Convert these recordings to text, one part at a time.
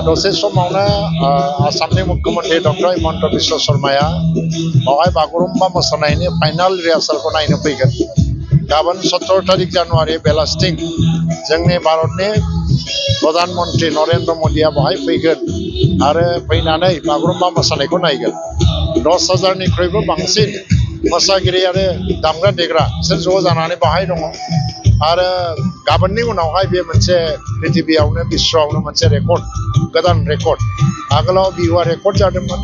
दसे समावनो आसामनि मुख्यमंत्री डक्टर हिमन्त बिश्व शर्माया बावहाय बागुरुम्बा मोसानायनि फाइनाल रिहार्सालखौ नायनो फैगोन। गाबोन 17 तारिख जानुवारि बेलासिथिं जोंनि भारतनि प्रधानमंत्री नरेन्द्र मोदीया बावहाय फैगोन आरो फैनानै बागुरुम्बा मोसानायखौ नायगोन। 10,000निख्रुइबो बांसिन मोसागिरि आरो दामग्रा देग्रा बिसोर ज' जानानै बावहाय दङ आरो गाबोननि उनावहाय बे मोनसे पृथिबियावनो बिश्वआवनो मोनसे रेकर्ड गोदान रेकर्ड आगोलाव बिहुआ रेकर्ड जादोंमोन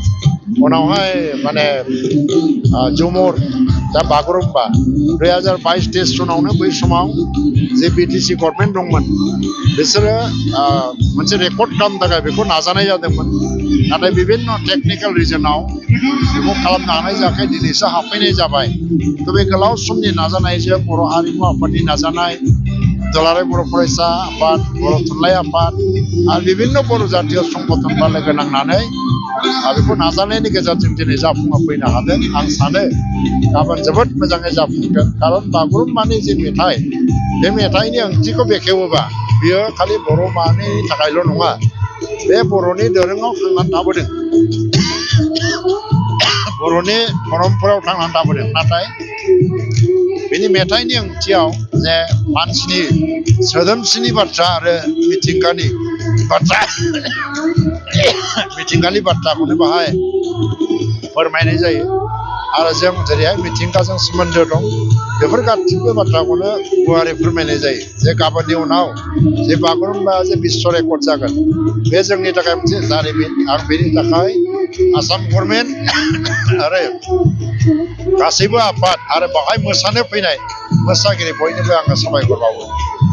उनावहाय माने झुमुर दा बागुरुम्बा 2022 जुनावनो बै समाव जे बिटिसि गभर्नमेन्ट दंमोन बिसोरो मोनसे रेकर्ड खालामनो थाखाय बेखौ नाजानाय जादोंमोन नाथाय बिभिन्न टेकनिकेल रिजनाव बेखौ खालामनो हानाय जायाखै दिनैसो हाबफैनाय जाबाय। थ' बे गोलाव समनि नाजानायजों बर' हारिमु आफादनि नाजानाय दुलाराय बर' फरायसा आफाद बर' थुनलाइ आफाद आरो बिभिन्न बर' जातीय संगठनफ्रा लोगो नांनानै बेखौ नाजानायनि गेजेरजों दिनै जाफुंफैनो हादों। आं सानो गाबोन जोबोद मोजाङै जाफुंगोन खारन बागुरुम्बानि जे मेथाइ बे मेथाइनि ओंथिखौ बेखेवोबा बियो खालि बर' माहारिनि थाखायल' नङा बे बर'नि दोरोङाव थांनानै थाबोदों बर'नि परम्परायाव थांनानै थाबोदों नाथाय बेनि मेथाइनि ओंथियाव जे मानसिनि सोदोमस्रिनि बाथ्रा आरो मिथिंगानि बाथ्राखौनो बाहाय फोरमायनाय जायो आरो जों जेरैहाय मिथिंगाजों सोमोन्दो दं बेफोर गासैबो बाथ्राखौनो गुवारै फोरमायनाय जायो। जे गाबोननि उनाव जे बागुरुम्बा जे बिश्व रेकर्ड जागोन बे जोंनि थाखाय मोनसे जारिमिन आरो बेनि थाखाय आसाम गभर्नमेन्ट आरो गासैबो आफाद आरो बाहाय मोसानो फैनाय मोसागिरि बयनोबो आङो साबायखर बावो।